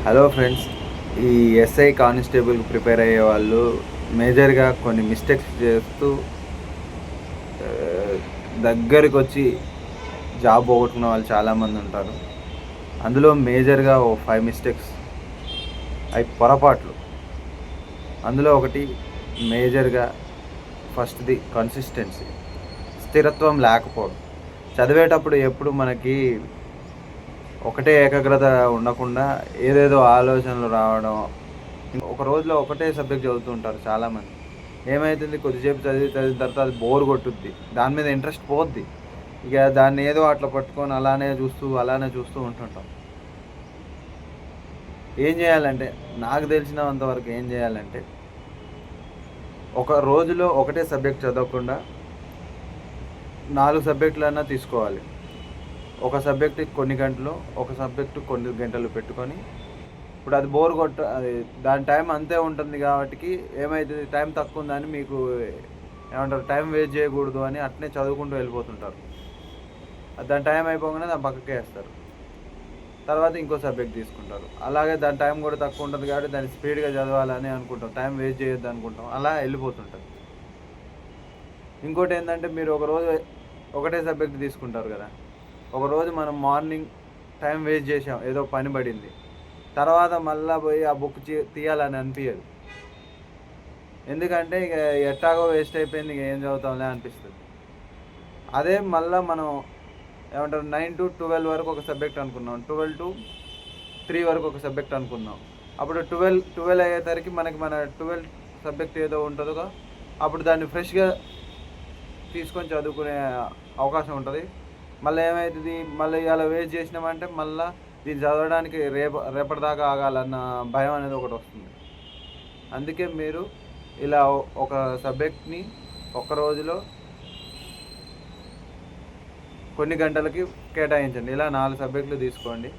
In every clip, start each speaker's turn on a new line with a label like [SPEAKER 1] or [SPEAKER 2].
[SPEAKER 1] Hello friends, ఈ SI కానిస్టేబుల్కి prepare అయ్యే వాళ్ళు మేజర్గా కొన్ని మిస్టేక్స్ చేస్తూ ఆ, దగ్గరికి వచ్చి జాబ్ పోగొట్టుకున్న వాళ్ళు చాలామంది ఉంటారు. అందులో మేజర్గా ఓ 5 మిస్టేక్స్ అవి పొరపాట్లు. అందులో ఒకటి మేజర్గా ఫస్ట్ది కన్సిస్టెన్సీ, స్థిరత్వం లేకపోవడం. చదివేటప్పుడు ఎప్పుడు మనకి ఒకటే ఏకాగ్రత ఉండకుండా ఏదేదో ఆలోచనలు రావడం. ఒక రోజులో ఒకటే సబ్జెక్ట్ చదువుతూ ఉంటారు చాలామంది. ఏమైతుంది, కొద్దిసేపు చదివిన తర్వాత అది బోర్ కొట్టుద్ది. దాని మీద ఇంట్రెస్ట్ పోద్ది. ఇక దాన్ని ఏదో అట్లా పట్టుకొని అలానే చూస్తూ ఉంటుంటాం. ఏం చేయాలంటే, నాకు తెలిసినంత వరకు ఏం చేయాలంటే, ఒక రోజులో ఒకటే సబ్జెక్ట్ చదవకుండా 4 సబ్జెక్టులన్నా తీసుకోవాలి. ఒక సబ్జెక్ట్‌కి కొన్ని గంటలు, ఒక సబ్జెక్ట్ కొన్ని గంటలు పెట్టుకొని, ఇప్పుడు అది అది దాని టైం అంతే ఉంటుంది కాబట్టికి ఏమైతది, టైం తక్కువ ఉందని మీకు ఏమంటారు, టైం వేస్ట్ చేయకూడదు అని అట్నే చదువుకుంటూ వెళ్ళిపోతుంటారు. దాని టైం అయిపోగానే దాన్ని పక్కకేస్తారు. తర్వాత ఇంకో సబ్జెక్ట్ తీసుకుంటారు. అలాగే దాని టైం కూడా తక్కువ ఉంటుంది కాబట్టి దాన్ని స్పీడ్‌గా చదవాలని అనుకుంటాం. టైం వేస్ట్ చేయొద్దు అనుకుంటాం. అలా వెళ్ళిపోతుంటది. ఇంకోటేందంటే, మీరు ఒకరోజు ఒకటే సబ్జెక్ట్ తీసుకుంటారు కదా! ఒకరోజు మనం మార్నింగ్ టైం వేస్ట్ చేసాం, ఏదో పని పడింది. తర్వాత మళ్ళా పోయి ఆ బుక్ తీయాలని అనిపియదు. ఎందుకంటే ఇక ఎట్టాగో వేస్ట్ అయిపోయింది, ఇక ఏం చదువుతాంలే అనిపిస్తది. అదే మళ్ళా మనం ఏమంటారు, 9-12 వరకు ఒక సబ్జెక్ట్ అనుకున్నాం. 12-3 వరకు ఒక సబ్జెక్ట్ అనుకున్నాం. అప్పుడు 12 అయ్యేసరికి మన 12 సబ్జెక్ట్ ఏదో ఉంటుందో అప్పుడు దాన్ని ఫ్రెష్‌గా తీసుకొని చదువుకునే అవకాశం ఉంటది. మళ్ళీ ఏమైతది, మళ్ళీ ఇయాల వేస్ట్ చేసినామంటే మళ్ళా దీన్ని చదవడానికి రేపటిదాకా ఆగాలన్న భయం అనేది ఒకటొస్తుంది. అందుకే మీరు ఇలా ఒక సబ్జెక్ట్‌ని ఒక రోజులో కొన్ని గంటలకి కేటాయించండి. ఇలా 4 సబ్జెక్టులు తీసుకోండి.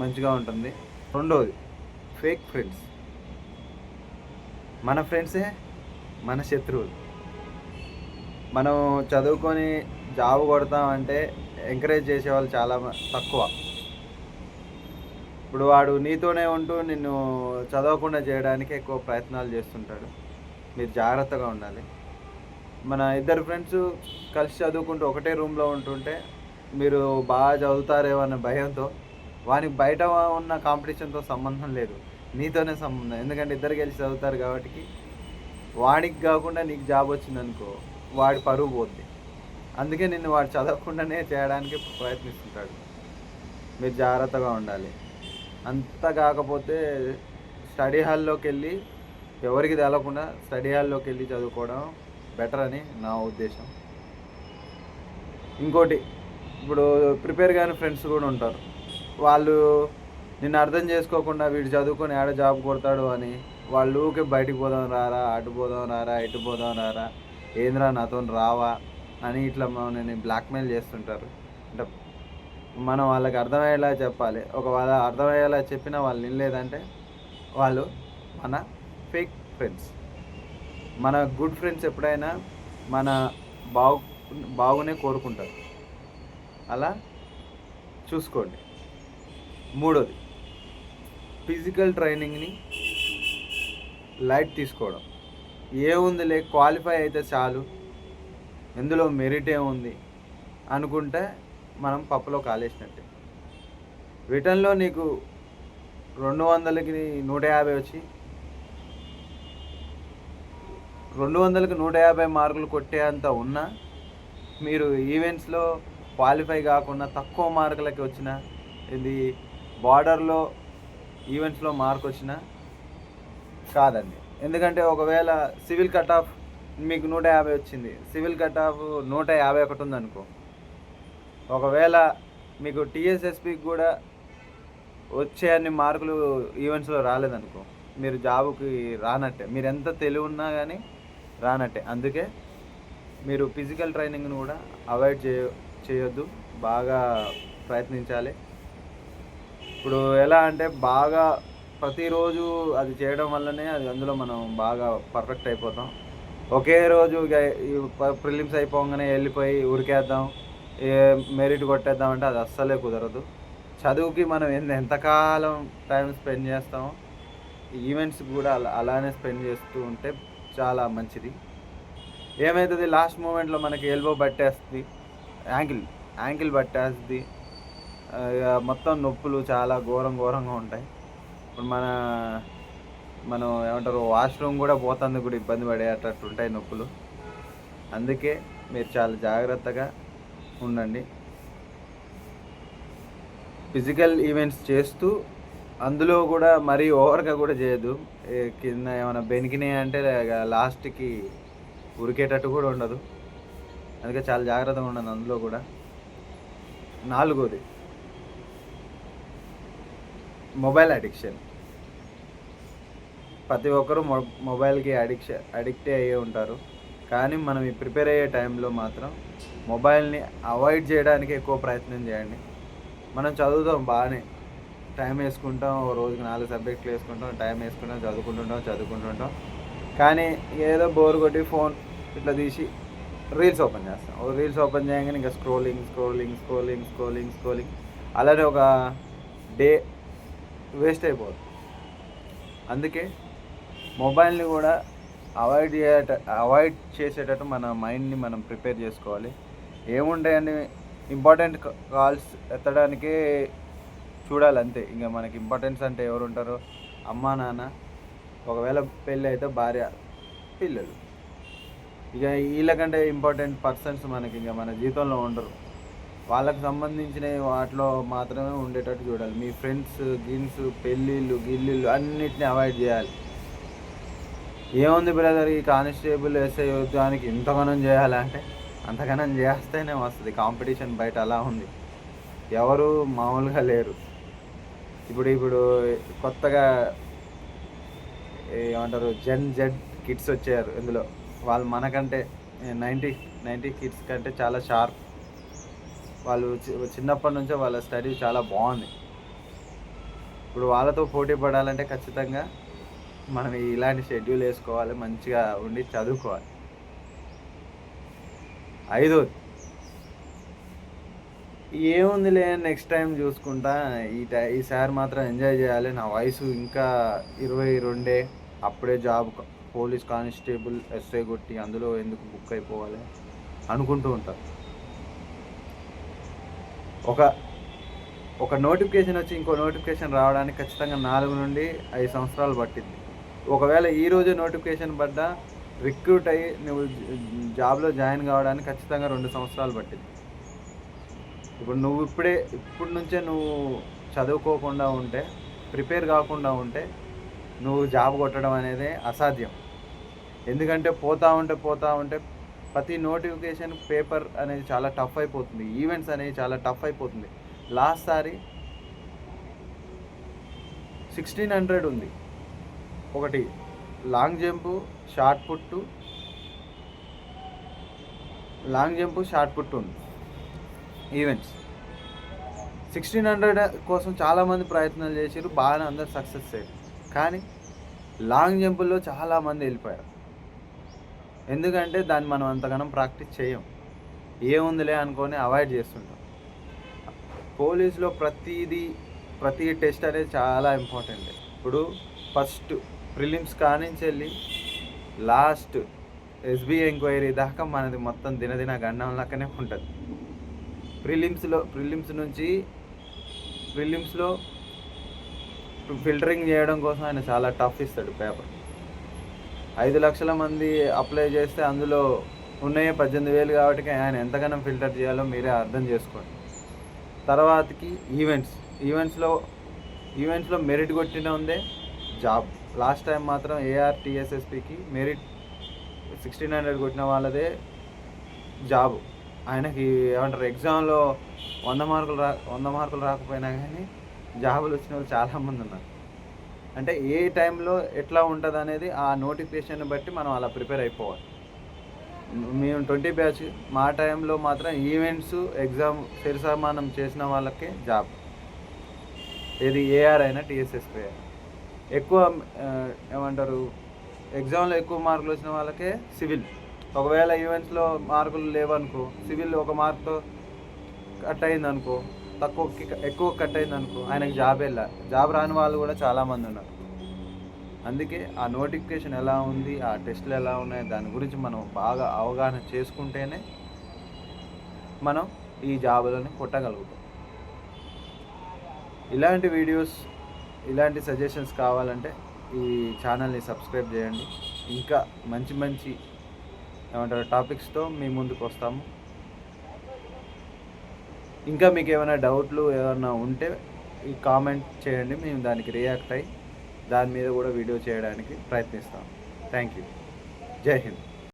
[SPEAKER 1] మంచిగా ఉంటుంది. రెండోది, ఫేక్ ఫ్రెండ్స్. మన ఫ్రెండ్సే మన శత్రువులు. మనం చదువుకొని జాబ్ కొడతామంటే ఎంకరేజ్ చేసేవాళ్ళు చాలా తక్కువ. ఇప్పుడు వాడు నీతోనే ఉంటూ నిన్ను చదవకుండా చేయడానికి ఎక్కువ ప్రయత్నాలు చేస్తుంటాడు. మీరు జాగ్రత్తగా ఉండాలి. మన ఇద్దరు ఫ్రెండ్స్ కలిసి చదువుకుంటూ ఒకటే రూమ్‌లో ఉంటుంటే మీరు బాగా చదువుతారేమో అన్న భయంతో, వానికి బయట ఉన్న కాంపిటీషన్‌తో సంబంధం లేదు. నీతోనే సంబంధం. ఎందుకంటే ఇద్దరు కలిసి చదువుతారు కాబట్టికి, వాడికి గాకుండా నీకు జాబ్ వచ్చిందనుకో, వాడి పరువు పోద్ది. అందుకే నిన్ను వాడు చదవకుండానే చేయడానికి ప్రయత్నిస్తుంటాడు. మీరు జాగ్రత్తగా ఉండాలి. అంతా కాకపోతే స్టడీ హాల్లోకెళ్ళి, ఎవరికీ తెలవకుండా స్టడీ హాల్లోకెళ్ళి చదువుకోవడం బెటర్ అని నా ఉద్దేశం. ఇంకోటి, ఇప్పుడు ప్రిపేర్ కాని ఫ్రెండ్స్ కూడా ఉంటారు. వాళ్ళు నిన్ను అర్థం చేసుకోకుండా వీడు చదువుకొని ఏడ జాబ్ కొడతాడు అని వాళ్ళు ఊకే బయటికి పోదాం రారా, అటు పోదాం రారా, ఇటు పోదాం రారా, ఏందిరా నాతోని రావా అని ఇట్లా మనల్ని బ్లాక్‌మెయిల్ చేస్తుంటారు. అంటే మనం వాళ్ళకి అర్థమయ్యేలా చెప్పాలి. ఒకవేళ అర్థమయ్యేలా చెప్పినా వాళ్ళు వినలేదంటే వాళ్ళు మన ఫేక్ ఫ్రెండ్స్. మన గుడ్ ఫ్రెండ్స్ ఎప్పుడైనా మన బాగు బాగునే కోరుకుంటారు. అలా చూసుకోండి. మూడోది, ఫిజికల్ ట్రైనింగ్‌ని లైట్ తీసుకోవడం. ఏముందిలే, క్వాలిఫై అయితే చాలు, ఇందులో మెరిట్ ఏముంది అనుకుంటే మనం పప్పులో కాలేసినట్టే. రిటన్‌లో నీకు 200కి 150 వచ్చి 200కి 150 మార్కులు కొట్టేంత ఉన్నా, మీరు ఈవెంట్స్‌లో క్వాలిఫై కాకుండా తక్కువ మార్కులకి వచ్చినా, ఇది బార్డర్‌లో ఈవెంట్స్‌లో మార్క్ వచ్చినా కాదండి. ఎందుకంటే ఒకవేళ సివిల్ కట్ ఆఫ్ మీకు 150 వచ్చింది. సివిల్ కట్ ఆఫ్ 151 ఉందనుకో. ఒకవేళ మీకు టీఎస్ఎస్‌పీకి కూడా వచ్చే అన్ని మార్కులు ఈవెంట్స్‌లో రాలేదనుకో, మీరు జాబ్‌కి రానట్టే. మీరెంత తెలివున్నా గానీ రానట్టే. అందుకే మీరు ఫిజికల్ ట్రైనింగ్‌ని కూడా అవాయిడ్ చేయొద్దు. బాగా ప్రయత్నించాలి. ఇప్పుడు ఎలా అంటే, బాగా ప్రతిరోజు అది చేయడం వల్లనే అది అందులో మనం బాగా పర్ఫెక్ట్ అయిపోతాం. ఒకే రోజు ఇగ ఈ ప్రిలిమ్స్ అయిపోగానే ఎళ్ళిపోయి ఉరికేద్దాం, ఏ మెరిట్ కొట్టేద్దాం అంటే అది అస్సలే కుదరదు. చదువుకి మనం ఎంతకాలం టైం స్పెండ్ చేస్తామో ఈవెంట్స్ కూడా అలానే స్పెండ్ చేస్తూ ఉంటే చాలా మంచిది. ఏమవుతుంది, లాస్ట్ మూమెంట్లో మనకి ఎల్బో పట్టేస్తుంది, యాంకిల్ పట్టేస్తుంది, ఇక మొత్తం నొప్పులు చాలా ఘోరంగా ఉంటాయి. ఇప్పుడు మనం ఏమంటారు, వాష్రూమ్ కూడా పోతందుకు కూడా ఇబ్బంది పడేటట్టు ఉంటాయి నొప్పులు. అందుకే మీరు చాలా జాగ్రత్తగా ఉండండి. ఫిజికల్ ఈవెంట్స్ చేస్తూ అందులో కూడా మరీ ఓవర్గా కూడా చేయదు. కింద ఏమైనా బెనికినాయి అంటే లాస్ట్కి ఉరికేటట్టు కూడా ఉండదు. అందుకే చాలా జాగ్రత్తగా ఉండండి అందులో కూడా. 4వది మొబైల్ అడిక్షన్. ప్రతి ఒక్కరూ మొబైల్కి అడిక్టే అయ్యే ఉంటారు. కానీ మనం ఈ ప్రిపేర్ అయ్యే టైంలో మాత్రం మొబైల్ని అవాయిడ్ చేయడానికి ఎక్కువ ప్రయత్నం చేయండి. మనం చదువుతాం బాగానే, టైం వేసుకుంటాం, రోజుకి 4 సబ్జెక్టులు వేసుకుంటాం, టైం వేసుకుంటాం, చదువుకుంటుంటాం. కానీ ఏదో బోర్ కొట్టి ఫోన్ ఇట్లా తీసి రీల్స్ ఓపెన్ చేస్తాం. రీల్స్ ఓపెన్ చేయగానే ఇంకా స్క్రోలింగ్ అలానే ఒక డే వేస్ట్ అయిపోతుంది. అందుకే మొబైల్ని కూడా అవాయిడ్ చేసేటట్టు మన మైండ్ని మనం ప్రిపేర్ చేసుకోవాలి. ఏముంటాయండి, ఇంపార్టెంట్ కాల్స్ ఎత్తడానికే చూడాలి అంతే. ఇంకా మనకి ఇంపార్టెన్స్ అంటే ఎవరు ఉంటారో, అమ్మా నాన్న, ఒకవేళ పెళ్ళి అయితే భార్య, పిల్లలు. ఇక వీళ్ళకంటే ఇంపార్టెంట్ పర్సన్స్ మనకి ఇంకా మన జీవితంలో ఉండరు. వాళ్ళకి సంబంధించిన వాటిలో మాత్రమే ఉండేటట్టు చూడాలి. మీ ఫ్రెండ్స్ పెళ్ళిళ్ళు అన్నిటిని అవాయిడ్ చేయాలి. ఏముంది బ్రదర్, ఈ కానిస్టేబుల్ ఎస్ఐ ఉద్యోగానికి ఇంతగానం చేయాలంటే అంతగానం చేస్తేనే వస్తుంది. కాంపిటీషన్ బయట అలా ఉంది, ఎవరు మామూలుగా లేరు. ఇప్పుడు కొత్తగా ఏమంటారు, జెన్ జెడ్ కిడ్స్ వచ్చారు. ఇందులో వాళ్ళు మనకంటే 90 కిడ్స్ కంటే చాలా షార్ప్. వాళ్ళు చిన్నప్పటి నుంచే వాళ్ళ స్టడీ చాలా బాగుంది. ఇప్పుడు వాళ్ళతో పోటీ పడాలంటే ఖచ్చితంగా మనం ఇలాంటి షెడ్యూల్ వేసుకోవాలి, మంచిగా ఉండి చదువుకోవాలి. 5వది ఏముందిలే, నెక్స్ట్ టైం చూసుకుంటా, ఈసారి మాత్రం ఎంజాయ్ చేయాలి. నా వయసు ఇంకా 22, అప్పుడే జాబ్, పోలీస్ కానిస్టేబుల్ ఎస్ఐ కొట్టి అందులో ఎందుకు బుక్ అయిపోవాలి అనుకుంటూ ఉంటారు. ఒక నోటిఫికేషన్ వచ్చి ఇంకో నోటిఫికేషన్ రావడానికి ఖచ్చితంగా 4 నుండి 5 సంవత్సరాలు పట్టింది. ఒకవేళ ఈరోజు నోటిఫికేషన్ పడ్డా రిక్రూట్ అయ్యి నువ్వు జాబ్లో జాయిన్ కావడానికి ఖచ్చితంగా 2 సంవత్సరాలు పట్టింది. ఇప్పుడు నువ్వు ఇప్పటి నుంచే నువ్వు చదువుకోకుండా ఉంటే, ప్రిపేర్ కాకుండా ఉంటే నువ్వు జాబ్ కొట్టడం అనేది అసాధ్యం. ఎందుకంటే పోతా ఉంటే ప్రతి నోటిఫికేషన్ పేపర్ అనేది చాలా టఫ్ అయిపోతుంది. ఈవెంట్స్ అనేవి చాలా టఫ్ అయిపోతుంది. లాస్ట్ సారి 1600 ఉంది. ఒకటి లాంగ్ జంపు, షార్ట్ పుట్ ఉంది ఈవెంట్స్. 1600 కోసం చాలామంది ప్రయత్నాలు చేశారు, బాగానే అందరు సక్సెస్ అయ్యారు. కానీ లాంగ్ జంపుల్లో చాలామంది వెళ్ళిపోయారు. ఎందుకంటే దాన్ని మనం అంతగానం ప్రాక్టీస్ చేయం, ఏముందిలే అనుకొని అవాయిడ్ చేస్తుంటాం. పోలీసులో ప్రతి టెస్ట్ అనేది చాలా ఇంపార్టెంట్. ఇప్పుడు ఫస్ట్ ప్రిలిమ్స్ కానించి వెళ్ళి లాస్ట్ ఎస్బీఐ ఎంక్వైరీ దాకా మనది మొత్తం దినదిన గండం లెక్కనే ఉంటుంది. ప్రిలిమ్స్లో ఫిల్టరింగ్ చేయడం కోసం ఆయన చాలా టఫ్ ఇస్తాడు పేపర్. 5 లక్షల మంది అప్లై చేస్తే అందులో ఉన్నాయే 18,000 కాబట్టి ఆయన ఎంతగానో ఫిల్టర్ చేయాలో మీరే అర్థం చేసుకోండి. తర్వాతకి ఈవెంట్స్లో మెరిట్ కొట్టిన ఉందే జాబ్. లాస్ట్ టైం మాత్రం ARTSSPకి మెరిట్ 1600 కొట్టిన వాళ్ళదే జాబు. ఆయనకి ఏమంటారు, ఎగ్జామ్లో 100 మార్కులు రాకపోయినా కానీ జాబులు వచ్చిన వాళ్ళు చాలామంది ఉన్నారు. అంటే ఏ టైంలో ఎట్లా ఉంటుంది అనేది ఆ నోటిఫికేషన్ బట్టి మనం అలా ప్రిపేర్ అయిపోవాలి. మేము 20 బ్యాచ్, మా టైంలో మాత్రం ఈవెంట్స్ ఎగ్జామ్ సరిసమానం చేసిన వాళ్ళకే జాబ్. ఏది AR అయినా TSSP అయినా. ఎక్కువ ఏమంటారు, ఎగ్జామ్లో ఎక్కువ మార్కులు వచ్చిన వాళ్ళకే సివిల్. ఒకవేళ ఈవెంట్స్లో మార్కులు లేవనుకో, సివిల్ 1 మార్క్తో కట్ అయిందనుకో, ఎక్కువ కట్ అయిందనుకో ఆయనకి జాబ్ రాని వాళ్ళు కూడా చాలామంది ఉన్నారు. అందుకే ఆ నోటిఫికేషన్ ఎలా ఉంది, ఆ టెస్టులు ఎలా ఉన్నాయి, దాని గురించి మనం బాగా అవగాహన చేసుకుంటేనే మనం ఈ జాబులని కొట్టగలుగుతాం. ఇలాంటి వీడియోస్, ఇలాంటి సజెషన్స్ కావాలంటే ఈ ఛానల్ని సబ్స్క్రైబ్ చేయండి. ఇంకా మంచి మంచి టాపిక్స్తో మీ ముందుకు వస్తాము. ఇంకా మీకు ఏమైనా డౌట్లు ఏమైనా ఉంటే ఈ కామెంట్ చేయండి, మేము దానికి రియాక్ట్ అయ్యి దాని మీద కూడా వీడియో చేయడానికి ప్రయత్నిస్తాం. Thank you. జై హింద్.